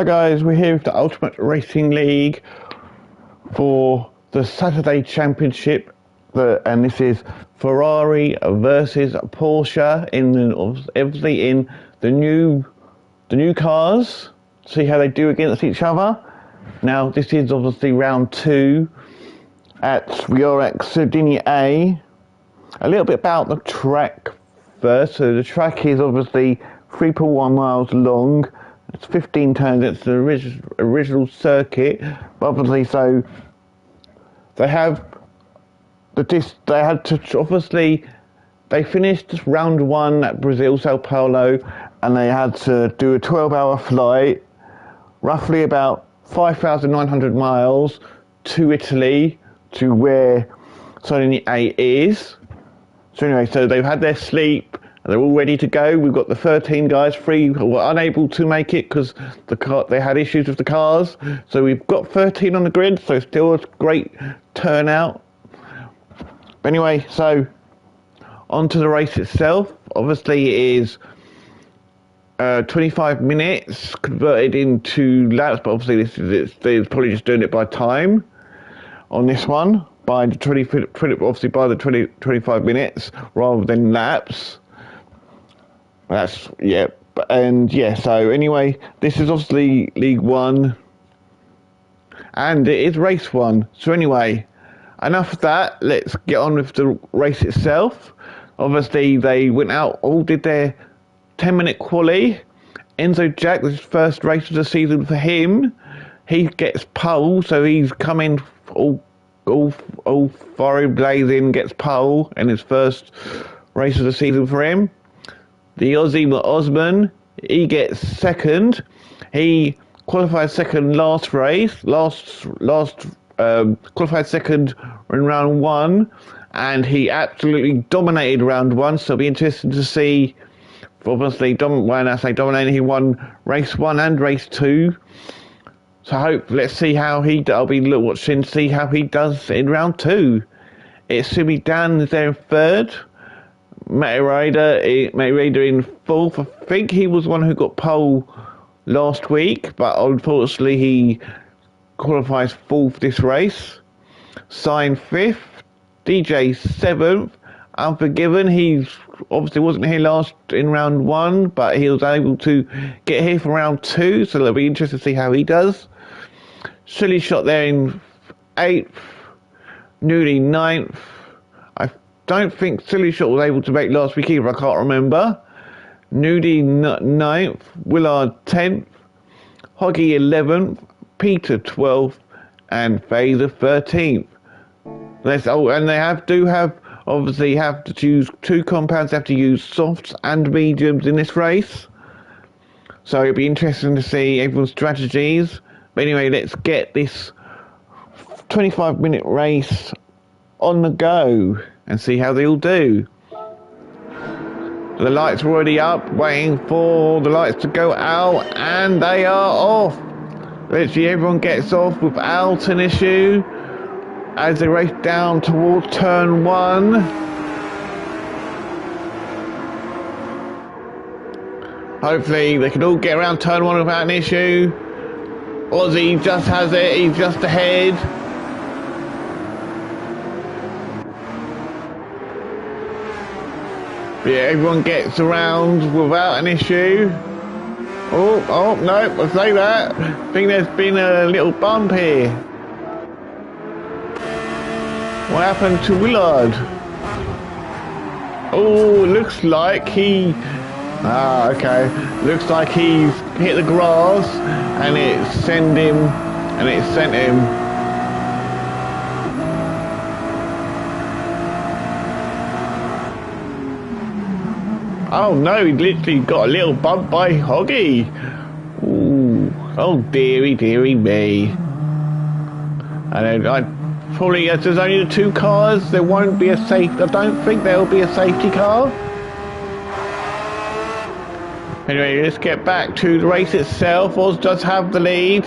Hi guys, we're here with the Ultimate Racing League for the Saturday Championship, and this is Ferrari versus Porsche obviously in the new cars. See how they do against each other. Now this is obviously round 2 at we are at Sardinia A. A little bit about the track first. So the track is obviously 3.1 miles long. It's 15 turns. It's the original circuit. But obviously, so they finished round 1 at Brazil, Sao Paulo, and they had to do a 12-hour flight, roughly about 5,900 miles to Italy, to where Sardinia A is. So anyway, so they've had their sleep. They're all ready to go. We've got the 13 guys, 3 who were unable to make it because they had issues with the cars. So we've got 13 on the grid, so still a great turnout. But anyway, so on to the race itself. Obviously it is 25 minutes converted into laps, but obviously they're probably just doing it by time on this one, by the 25 minutes rather than laps. That's, yeah, and yeah, so anyway, this is obviously League 1, and it is Race 1. So anyway, enough of that, let's get on with the race itself. Obviously, they went out, all did their 10-minute quali. Enzo Jack, this is the first race of the season for him. He gets pole, so he's coming all fire blazing, gets pole in his first race of the season for him. The Aussie Osman, he gets second. He qualified second last race, qualified second in round 1, and he absolutely dominated round 1. So it'll be interesting to see. Obviously, when I say dominating, he won race 1 and race 2. So let's see how I'll be watching, see how he does in round 2. It's Simi Dan is there in third. Matty Ryder in 4th. I think he was one who got pole last week, but unfortunately he qualifies 4th this race. Sign 5th. DJ 7th. Unforgiven, he obviously wasn't here last in round 1, but he was able to get here for round 2, so it'll be interesting to see how he does. Silly Shot there in 8th. Newly 9th. I don't think Silly Shot was able to make last week either, I can't remember. Nudie 9th, Willard 10th, Hoggy 11th, Peter 12th, and Phaser 13th. And they obviously have to choose 2 compounds, they have to use softs and mediums in this race. So it'll be interesting to see everyone's strategies. But anyway, let's get this 25-minute race on the go and see how they all do. The lights are already up, waiting for the lights to go out, and they are off. Literally everyone gets off without an issue as they race down towards turn 1. Hopefully they can all get around turn 1 without an issue. Aussie just has it, he's just ahead. But yeah, everyone gets around without an issue. Oh, no, I'll say that. I think there's been a little bump here. What happened to Willard? Oh, looks like he... okay. Looks like he's hit the grass and it sent him. Oh no, he literally got a little bump by Hoggy. Ooh, oh dearie me. And I probably, as there's only the 2 cars, there won't be a I don't think there'll be a safety car. Anyway, let's get back to the race itself. Oz does have the lead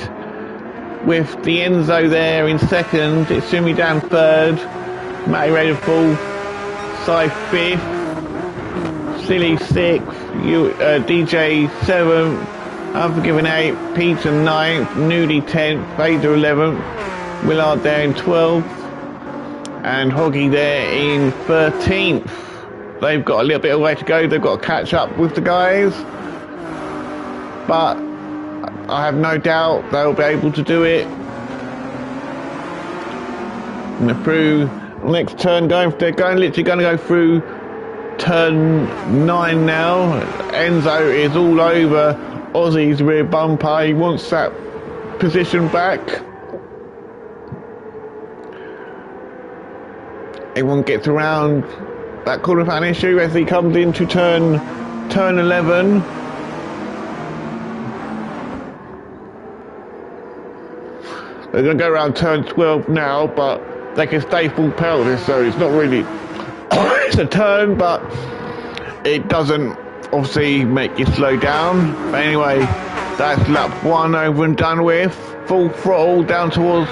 with the Enzo there in 2nd. It's Sumi down 3rd. Matty Raider full. Side 5th. Silly 6th, DJ 7th, Unforgiven 8th, Peter 9th, Nudie 10th, Vader 11th, Willard there in 12th, and Hoggy there in 13th. They've got a little bit of way to go. They've got to catch up with the guys, but I have no doubt they'll be able to do it. And they're through next turn, literally going to go through turn 9 now. Enzo is all over Ozzy's rear bumper. He wants that position back. Everyone gets around that corner fan issue as he comes into turn 11. They're going to go around turn 12 now, but they can stay full pelvis, so it's not really it's a turn, but it doesn't obviously make you slow down. But anyway, that's lap 1 over and done with. Full throttle down towards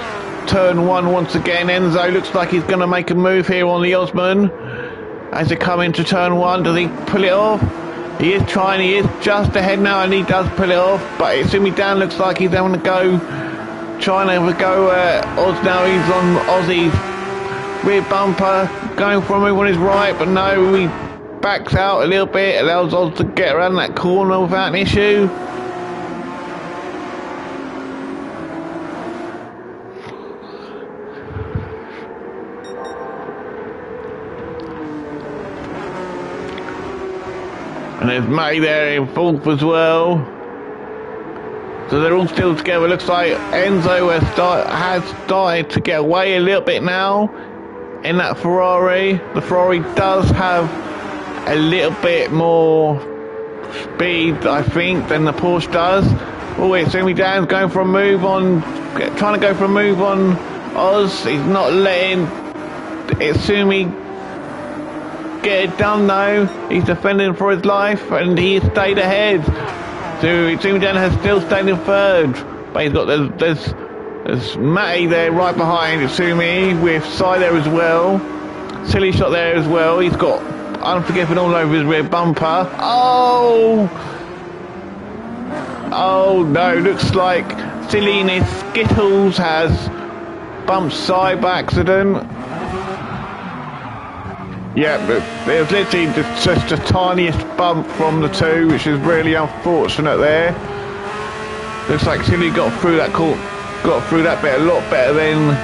turn 1 once again. Enzo looks like he's going to make a move here on the Osman as they come into turn 1. Does he pull it off? He is trying. He is just ahead now, and he does pull it off, but it's Simi Dan looks like he's having to go, trying to have a go at Oz now. He's on Ozzy's rear bumper, going for a move on his right, but no, he backs out a little bit, allows Oz to get around that corner without an issue. And there's May there in 4th as well. So they're all still together. Looks like Enzo has started to get away a little bit now in that Ferrari. The Ferrari does have a little bit more speed, I think, than the Porsche does. Oh, it's Sumi Dan's going for a move on, trying to go for a move on Oz. He's not letting Sumi get it done though. He's defending for his life, and he stayed ahead. So Sumi Dan has still stayed in 3rd, but he's got there's Matty there right behind Sumi, with Sai there as well. Silly shot there as well. He's got Unforgiven all over his rear bumper. Oh no, looks like Silly in his Skittles has bumped Sai by accident. Yeah, but there's literally just the tiniest bump from the two, which is really unfortunate there. Looks like Silly got through that bit a lot better than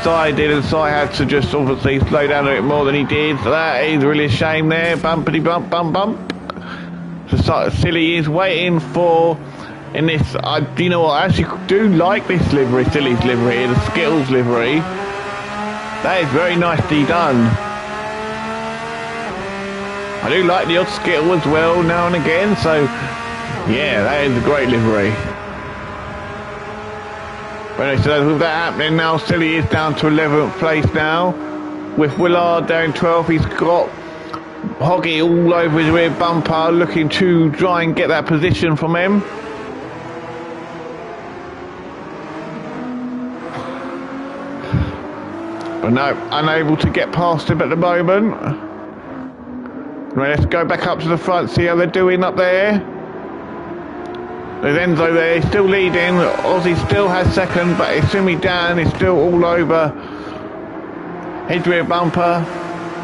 Sai did, and Sai had to just obviously slow down a bit more than he did. So that is really a shame there. Bumpity bump, bump, bump. So Silly is waiting for, in this, you know what, I actually do like this livery, Silly's livery, the Skittles livery. That is very nicely done. I do like the odd Skittle as well now and again, so yeah, that is a great livery. But anyway, so with that happening now, Silly is down to 11th place now, with Willard down 12th. He's got Hoggy all over his rear bumper, looking to try and get that position from him. But no, unable to get past him at the moment. Right, let's go back up to the front, see how they're doing up there. There's Enzo there, he's still leading. Ozzy still has 2nd, but Sumi Dan is still all over his rear bumper.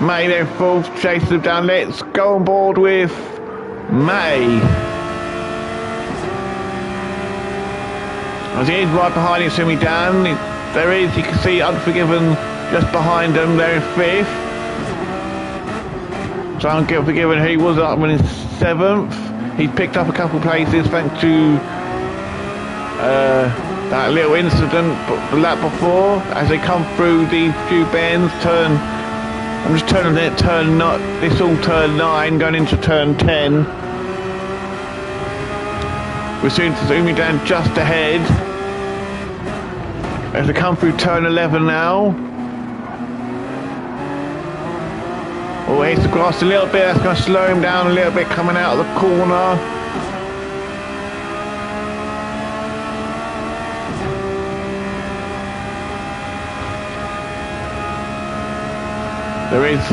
May then 4th, chase them down. Let's go on board with May. As he is right behind Sumi Dan, there is, you can see Unforgiven just behind them, they're in 5th. So Unforgiven, he was up in 7th. He's picked up a couple places thanks to that little incident the lap before. As they come through these few bends, I'm just turning it, this all turn 9, going into turn 10. We're soon to Sumi Dan just ahead. As they come through turn 11 now. Oh, he hits the grass a little bit, that's going to slow him down a little bit coming out of the corner. There is,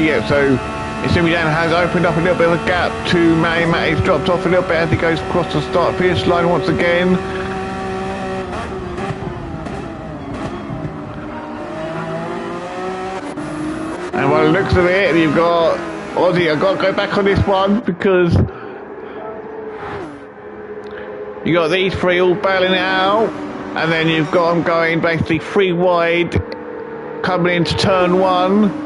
yeah, so Assuming Dan has opened up a little bit of a gap to Matty. Matty's dropped off a little bit as he goes across the start finish line once again. And by the looks of it, you've got Aussie. I've got to go back on this one because you got these three all battling it out, and then you've got them going basically three wide, coming into turn one.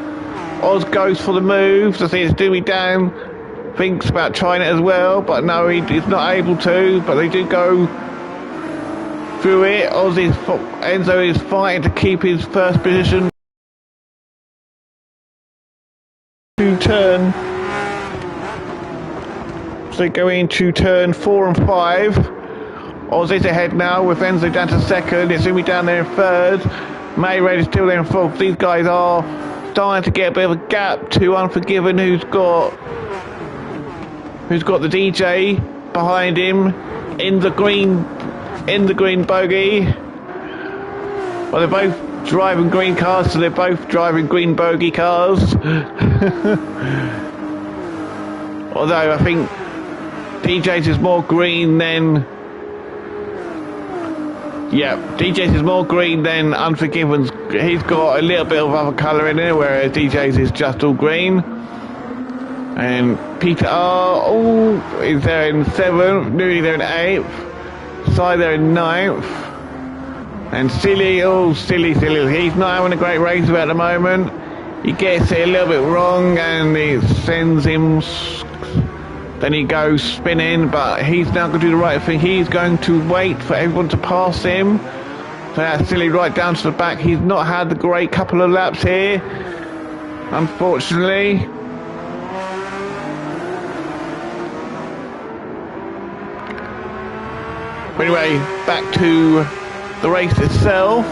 Oz goes for the moves. I see it's Dewey Dan thinks about trying it as well, but no, he's not able to. But they do go through it. Enzo is fighting to keep his first position. To turn, so going to turn 4 and 5. Oz is ahead now with Enzo down to second. It's Umi down there in third. Mayred is still there in fourth. These guys are starting to get a bit of a gap to Unforgiven, who's got the DJ behind him in the green bogey. Well, they're both driving green cars, so they're both driving green bogey cars. Although I think DJ's is more green than DJ's is more green than Unforgiven's. He's got a little bit of other colour in it, whereas DJ's is just all green. And Peter R is there in 7th, Newly there in 8th, Sai there in 9th. And Silly, he's not having a great race at the moment. He gets it a little bit wrong and it sends him, then he goes spinning, but he's now going to do the right thing. He's going to wait for everyone to pass him. So that's Silly right down to the back. He's not had the great couple of laps here, unfortunately. But anyway, back to the race itself.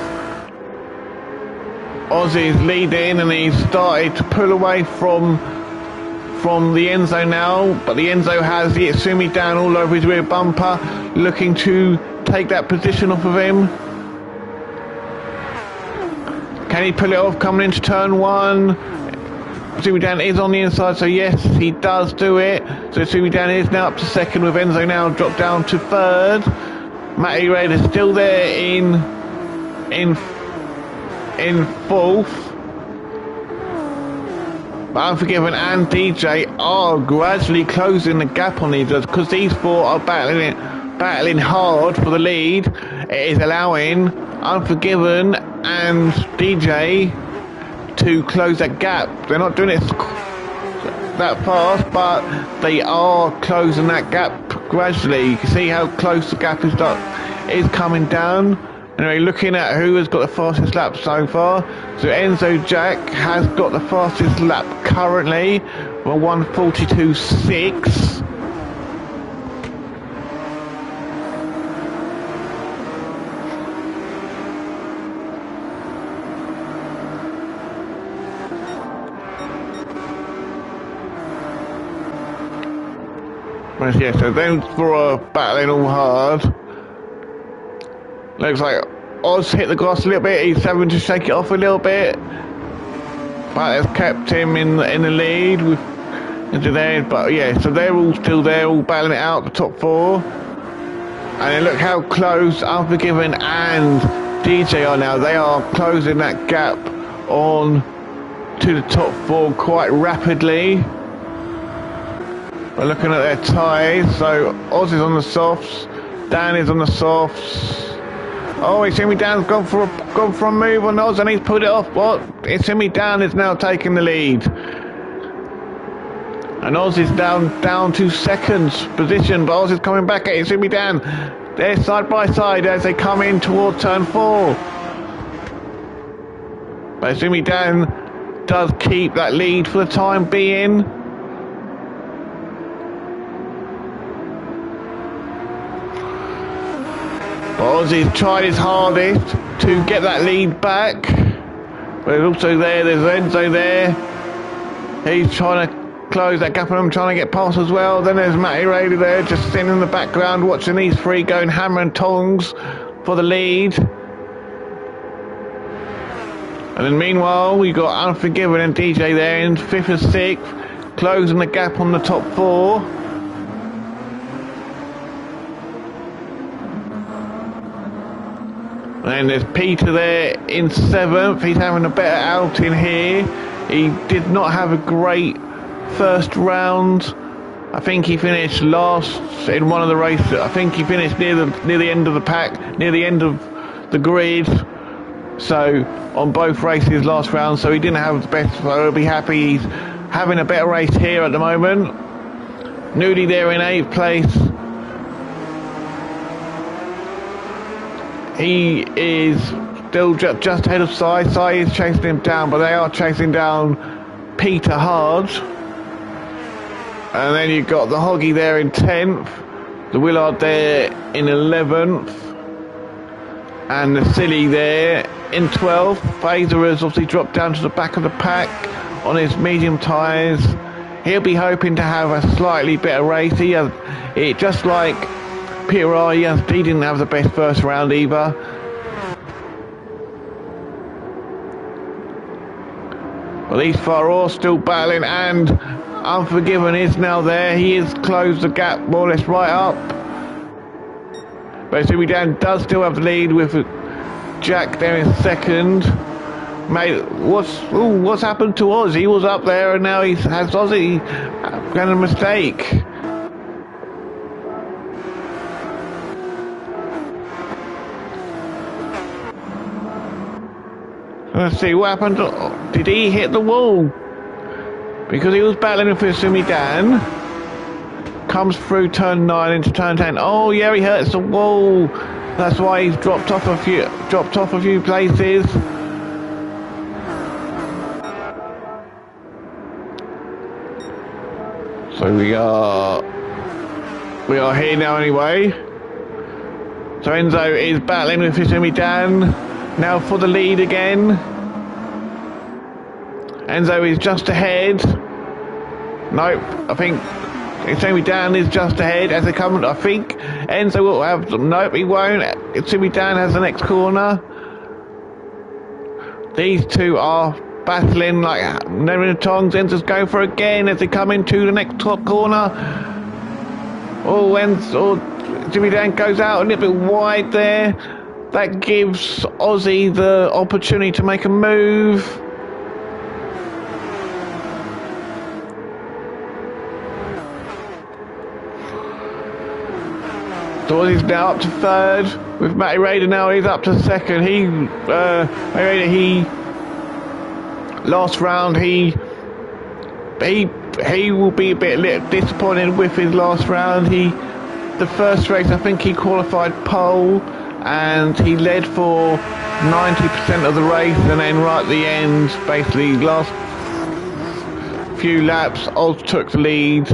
Ozzy's leading and he's started to pull away from the Enzo now, but the Enzo has the Itsumi down all over his rear bumper, looking to take that position off of him. Can he pull it off coming into turn 1? Itsumi Dan is on the inside, so yes, he does do it. So Itsumi Dan is now up to second, with Enzo now dropped down to third. Matty Red is still there in fourth. But Unforgiven and DJ are gradually closing the gap on these, because these four are battling hard for the lead. It is allowing Unforgiven and DJ to close that gap. They're not doing it that fast, but they are closing that gap gradually. You can see how close the gap is coming down. Anyway, looking at who has got the fastest lap so far. So Enzo Jack has got the fastest lap currently, for 1:42.6. But yeah, so them four are battling all hard. Looks like Oz hit the grass a little bit. He's having to shake it off a little bit, but it's kept him in the lead with into there. But yeah, so they're all still there, all battling it out, the top four. And then look how close Unforgiven and DJ are now. They are closing that gap on to the top four quite rapidly. We're looking at their ties. So Oz is on the softs, Dan is on the softs. Oh, Itsumi Dan's gone for a move on Oz and he's pulled it off. What? Itsumi Dan is now taking the lead. And Oz is down to second position, but Oz is coming back at Itsumi Dan. They're side by side as they come in towards turn 4. But Itsumi Dan does keep that lead for the time being. Ozzy's tried his hardest to get that lead back. But there's also there's Enzo there. He's trying to close that gap on him, trying to get past as well. Then there's Matty Rady there, just sitting in the background, watching these three going hammer and tongs for the lead. And then meanwhile, we got Unforgiven and DJ there in 5th and 6th. closing the gap on the top 4. And there's Peter there in 7th. He's having a better outing here. He did not have a great first round. I think he finished last in one of the races. I think he finished near the end of the pack, near the end of the grid. So on both races last round, so he didn't have the best. So he'll be happy he's having a better race here at the moment. Nudie there in 8th place. He is still just ahead of Sai. Sai is chasing him down, but they are chasing down Peter hard. And then you've got the Hoggy there in 10th, the Willard there in 11th, and the Silly there in 12th. Fraser has obviously dropped down to the back of the pack on his medium tyres. He'll be hoping to have a slightly better race. He has, just like Ferrari, he didn't have the best first round either. But these four are still battling, and Unforgiven is now there. He has closed the gap more or less right up. But Jimmy Dan does still have the lead with Jack there in 2nd. Mate, what's happened to Oz? He was up there and now has Ozzy done a mistake. Let's see what happened. Did he hit the wall? Because he was battling with Sumi Dan. Comes through turn 9 into turn 10. Oh yeah, he hurts the wall. That's why he's dropped off a few places. So we are here now anyway. So Enzo is battling with Sumi Dan now for the lead again. Enzo is just ahead. Nope, I think Sumi Dan is just ahead as they come. I think Enzo will have them. Nope, he won't. Sumi Dan has the next corner. These two are battling like never in the tongs. Enzo's going for again as they come into the next top corner. Sumi Dan goes out a little bit wide there. That gives Ozzy the opportunity to make a move. So he's now up to 3rd with Matty Raider. Now he's up to 2nd. Matty Raider, last round he will be a bit disappointed with his last round. The first race I think he qualified pole and he led for 90% of the race, and then right at the end, basically last few laps, Oz took the lead.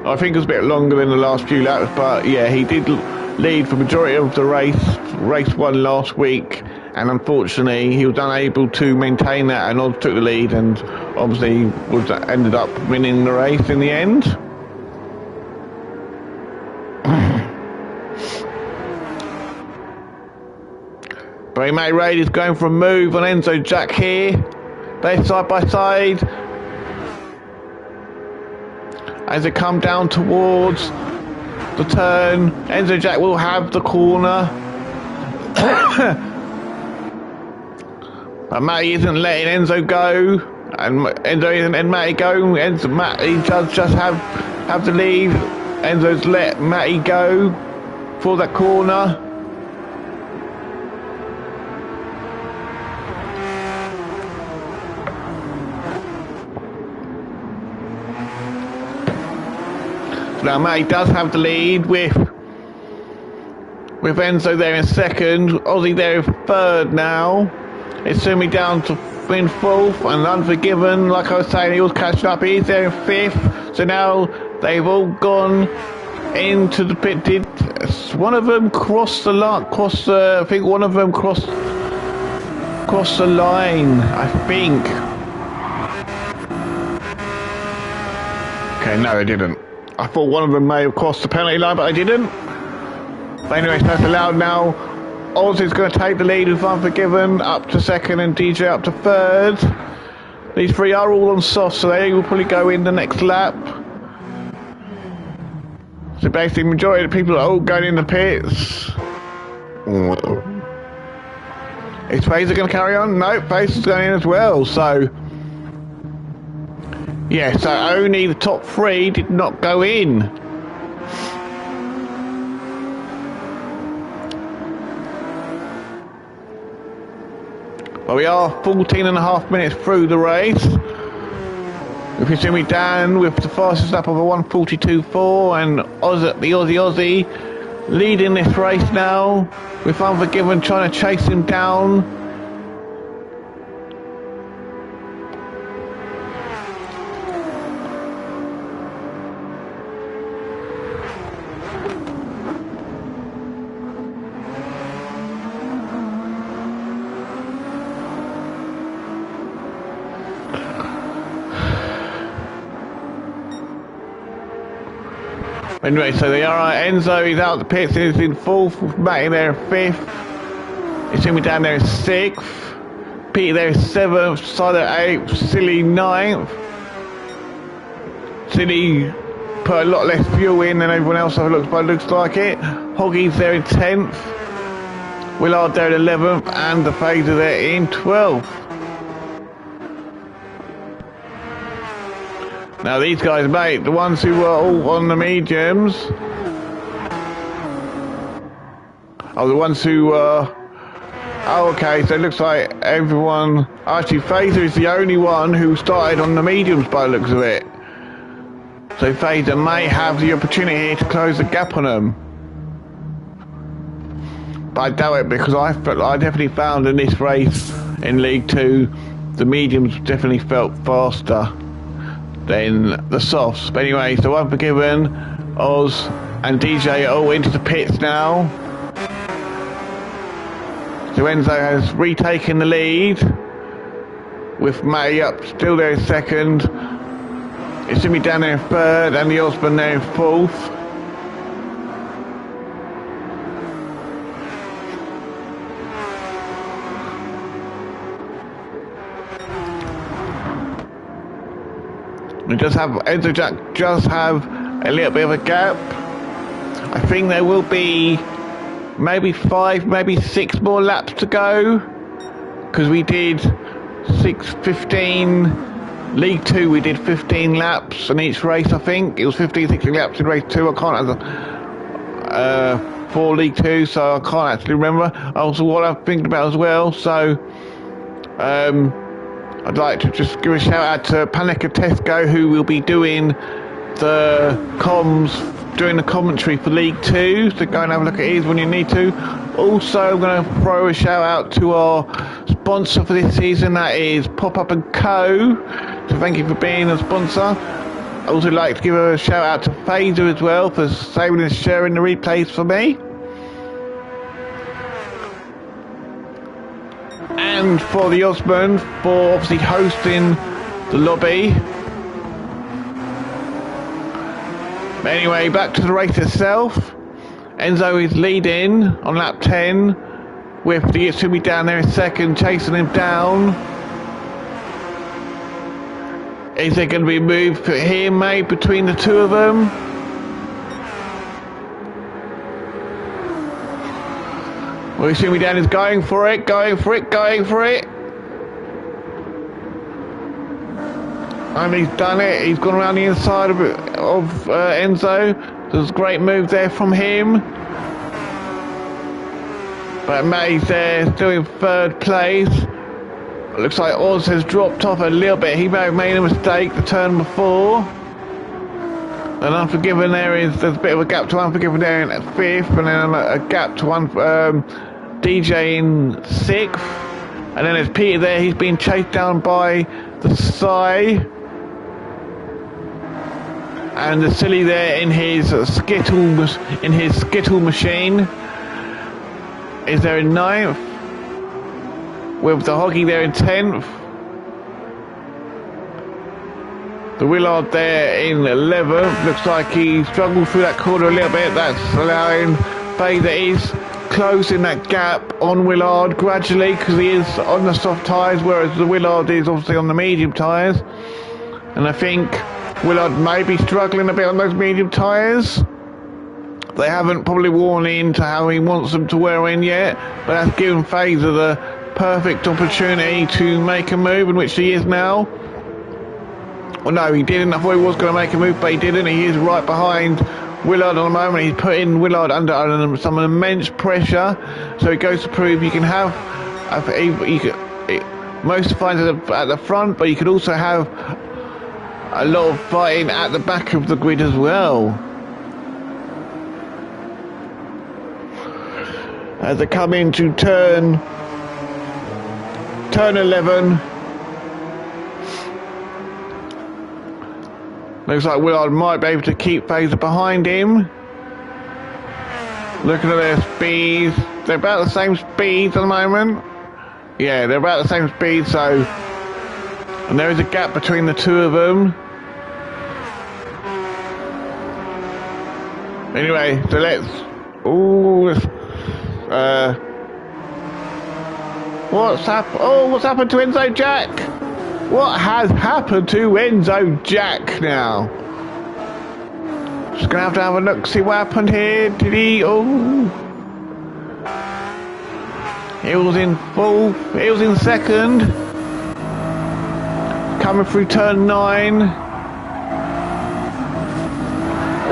I think it was a bit longer than the last few laps, but yeah, he did lead for the majority of the race 1 last week, and unfortunately he was unable to maintain that, and Oz took the lead and obviously ended up winning the race in the end. But Matty Raid is going for a move on Enzo Jack here. They're side by side as they come down towards the turn. Enzo Jack will have the corner. But Matty isn't letting Enzo go, and Enzo isn't letting Matty go. Matty does just have the lead. Enzo's let Matty go for that corner. Now Matty does have the lead with Enzo there in 2nd, Ozzy there in 3rd now. It's Sumi down to in 4th, and Unforgiven, like I was saying, he was catching up. He's there in 5th. So now they've all gone into the pit. Did one of them cross the line? I think one of them crossed the line, I think. Okay, no, they didn't. I thought one of them may have crossed the penalty line, but they didn't. But anyway, that's allowed now. Oz is going to take the lead with Unforgiven up to 2nd and DJ up to 3rd. These three are all on soft, so they will probably go in the next lap. So basically, the majority of the people are all going in the pits. Is Fraser going to carry on? No, Fraser's going in as well. So, yeah, so only the top three did not go in. Well, we are 14.5 minutes through the race. If you see me down with the fastest lap of a 1:42.4 and the Aussie leading this race now, with Unforgiven trying to chase him down. Anyway, so they are Enzo, he's out the pits, he's in 4th, Matty there in 5th, you see me down there in 6th, Peter there in 7th, Sider 8th, Silly 9th, Silly put a lot less fuel in than everyone else, so it looks like it, Hoggy's there in 10th, Willard there in 11th, and the Phaser there in 12th. Now these guys, mate, the ones who were all on the mediums. Oh, the ones who were... Oh, okay, so it looks like everyone... Actually, Phaser is the only one who started on the mediums by the looks of it. So Phaser may have the opportunity to close the gap on them. But I doubt it, because I definitely found in this race in League 2, the mediums definitely felt faster than the softs. But anyway, so Unforgiven, Oz and DJ are all into the pits now. So Enzo has retaken the lead with Matty up still there in 2nd. It's Jimmy down there in 3rd and the Osborne there in 4th. Enzo Jack just have a little bit of a gap. I think there will be maybe 5, maybe 6 more laps to go, because we did 15 League 2, we did 15 laps in each race. I think it was 15, 16 laps in race 2. I can't for League 2, so I can't actually remember. Also, what I'm thinking about as well. So I'd like to just give a shout out to Panica Tesco, who will be doing the commentary for League 2, so go and have a look at his when you need to. Also, I'm going to throw a shout out to our sponsor for this season, that is Pop Up & Co. So thank you for being a sponsor. I'd also like to give a shout out to Phaser as well for saving and sharing the replays for me. And for the Osborne for obviously hosting the lobby. But anyway, back to the race itself. Enzo is leading on lap 10 with the Itsumi down there in 2nd, chasing him down. Is there going to be a move here made between the two of them? Well, Itsumi down is going for it. And he's done it. He's gone around the inside of Enzo. There's a great move there from him. But Matty's there, still in 3rd place. Looks like Oz has dropped off a little bit. He may have made a mistake the turn before. And Unforgiven there's a bit of a gap to Unforgiven there in 5th, and then a gap to DJ in 6th. And then there's Peter there. He's being chased down by the Psy. And the Silly there in his skittle machine is there in 9th, with the Hoggy there in 10th, the Willard there in 11th. Looks like he struggled through that corner a little bit. That's allowing Phaser is closing that gap on Willard gradually, because he is on the soft tyres, whereas the Willard is obviously on the medium tyres. And I think Willard may be struggling a bit on those medium tyres. They haven't probably worn in to how he wants them to wear in yet, but that's given Fraser the perfect opportunity to make a move, in which he is now. Well, no, he didn't. I thought he was going to make a move, but he didn't. He is right behind Willard at the moment. He's putting Willard under some immense pressure, so it goes to prove you can have most fights at the front, but you could also have a lot of fighting at the back of the grid as well. As they come into turn 11, looks like Willard might be able to keep Fraser behind him. Looking at their speeds, they're about the same speeds at the moment. Yeah, they're about the same speed, so... And there is a gap between the two of them. Anyway, so let's... what's happened to Enzo Jack? What has happened to Enzo Jack now? Just gonna have to have a look, see what happened here. Did he? He was in fourth. He was in second. Coming through turn 9.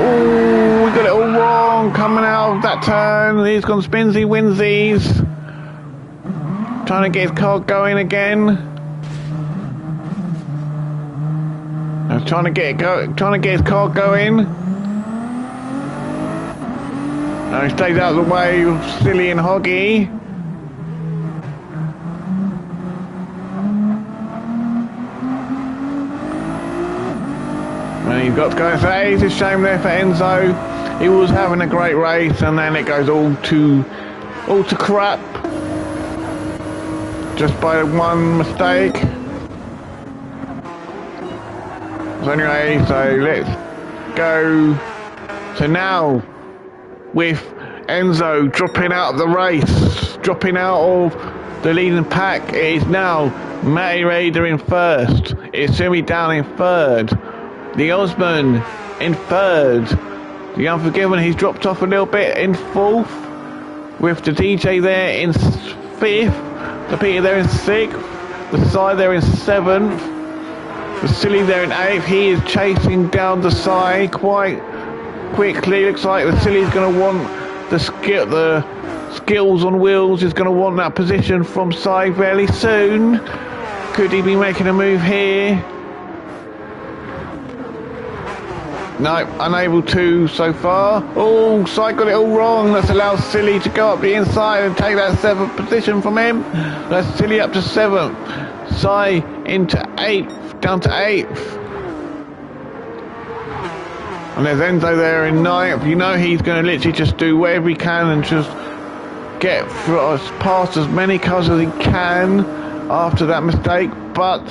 Oh, we got it all wrong. Coming out of that turn. He's gone spinsy winsies. Trying to get his car going again. Trying to get his car going. Now he stays out of the way of Silly and Hoggy. And he's got to go and say it's a shame there for Enzo. He was having a great race, and then it goes all to crap. Just by one mistake. So anyway, so let's go. So now, with Enzo dropping out of the race, dropping out of the leading pack, it is now Matty Raider in first. It's Sumi down in third. The Osman in third. The Unforgiven, he's dropped off a little bit in fourth. With the DJ there in fifth. The Peter there in sixth. The Sai there in seventh. The Silly there in eighth. He is chasing down the Sai quite quickly. Looks like the Silly's going to want the skills on wheels. Is going to want that position from Sai fairly soon. Could he be making a move here? No, unable to so far. Oh, Sai got it all wrong. That's allowed Silly to go up the inside and take that 7th position from him. That's Silly up to 7th. Sai into 8th, down to 8th. And there's Enzo there in 9th. You know he's going to literally just do whatever he can and just get past as many cars as he can after that mistake. But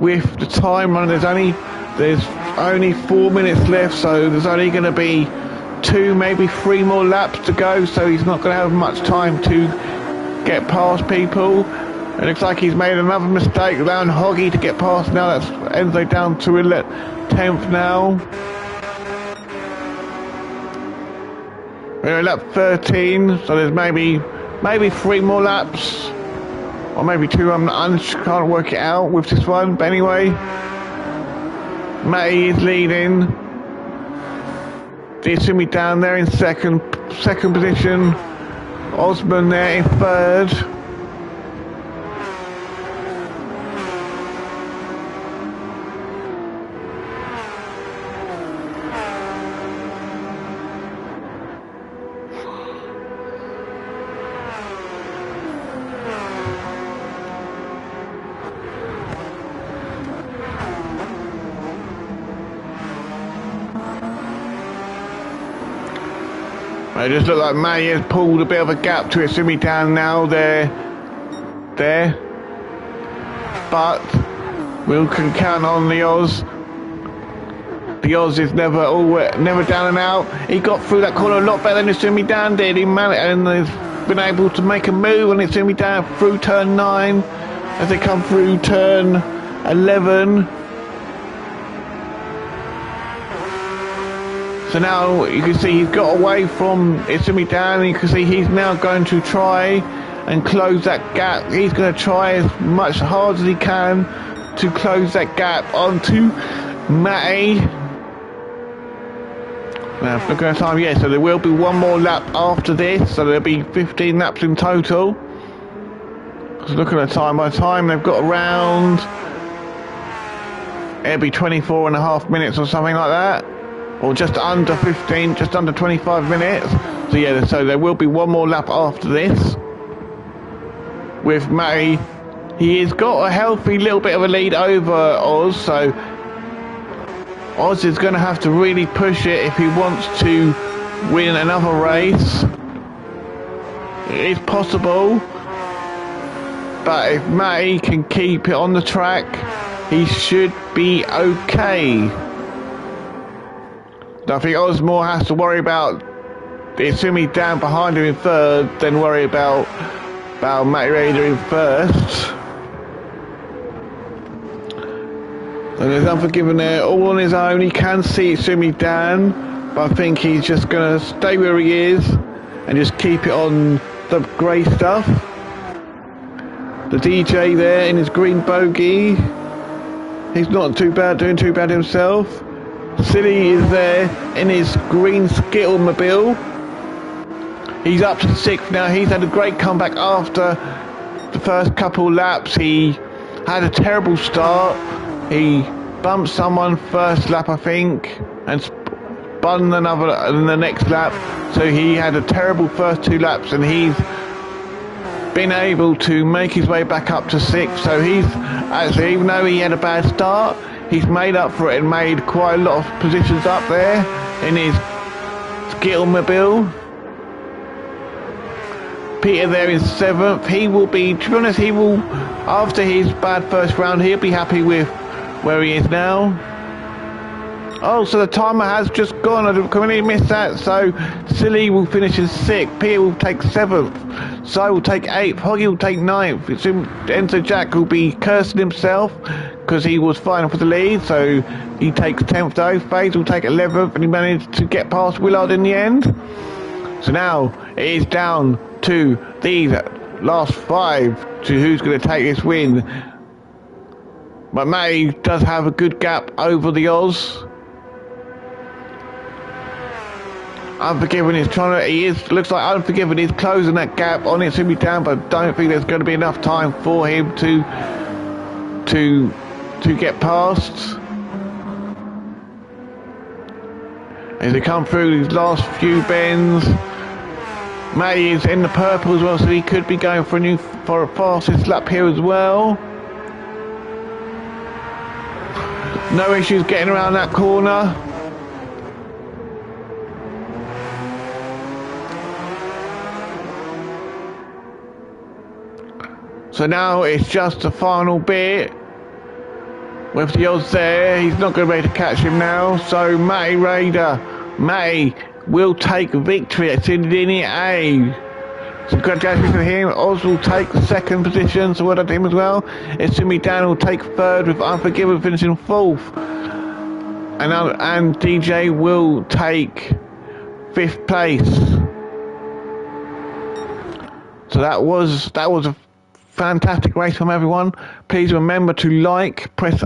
with the time running, there's only 4 minutes left, so there's only going to be 2, maybe 3 more laps to go, so he's not going to have much time to get past people. It looks like he's made another mistake, allowing Hoggy to get past now. That's Enzo down to 10th now. We're at lap 13, so there's maybe 3 more laps, or maybe 2. I can't work it out with this one, but anyway. Matty is leading. Sumi down there in second position. Osman there in third. It just looks like Matty has pulled a bit of a gap to Sumi down now there. But we can count on the Oz. The Oz is never down and out. He got through that corner a lot better than Sumi down did. He managed, and been able to make a move, and it's going to be down through turn 9 as they come through turn 11. So now you can see he's got away from it's going to be down, and you can see he's now going to try and close that gap. He's going to try as much hard as he can to close that gap onto Matty. Now, looking at time, yeah, so there will be one more lap after this, so there'll be 15 laps in total. So looking at time, by the time they've got around, it'll be 24.5 minutes or something like that, or just under 15, just under 25 minutes. So yeah, so there will be one more lap after this with Matty. He's got a healthy little bit of a lead over Oz, so Oz is going to have to really push it if he wants to win another race. It is possible, but if Matty can keep it on the track, he should be okay. I think Osmore has to worry about assuming down behind him in third, then worry about Matty Raider in first. And there's Unforgiven there, all on his own. He can see Sumi Dan, but I think he's just going to stay where he is and just keep it on the grey stuff. The DJ there in his green bogey, he's not too bad, doing too bad himself. Silly is there in his green Skittlemobile. He's up to 6th now. He's had a great comeback after the first couple laps. He had a terrible start. He bumped someone first lap, I think, and spun another in the next lap. So he had a terrible first 2 laps, and he's been able to make his way back up to 6th. So he's actually, even though he had a bad start, he's made up for it and made quite a lot of positions up there in his Skittlemobile. Peter there in 7th. He will be, to be honest, he will, after his bad first round, he'll be happy with where he is now. Oh, so the timer has just gone. I completely missed that. So Silly will finish in 6th. Peter will take 7th. Si will take 8th. Hoggy will take 9th. It's Enter Jack will be cursing himself because he was fighting for the lead. So he takes 10th though. FaZe will take 11th, and he managed to get past Willard in the end. So now it is down to these last 5 to who's going to take this win. But Matty does have a good gap over the Oz. Unforgiven is trying to, looks like Unforgiven is closing that gap on it, to be down, but I don't think there's going to be enough time for him to get past. As they come through these last few bends, Matty is in the purple as well, so he could be going for a fastest lap here as well. No issues getting around that corner. So now it's just the final bit. With the odds there, he's not going to be able to catch him now. So Matty Raider, Matty will take victory at Sydney A. So congratulations to him. Oz will take the 2nd position, so well done to him as well. It's Simi Dan will take 3rd with Unforgiven finishing 4th. And DJ will take 5th place. So that was a fantastic race from everyone. Please remember to press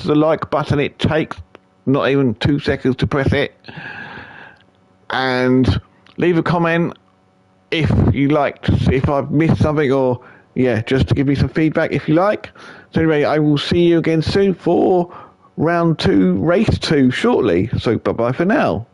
the like button. It takes not even 2 seconds to press it. And leave a comment if you liked, if I've missed something, or yeah, just to give me some feedback if you like. So anyway, I will see you again soon for round 2, race 2 shortly. So bye bye for now.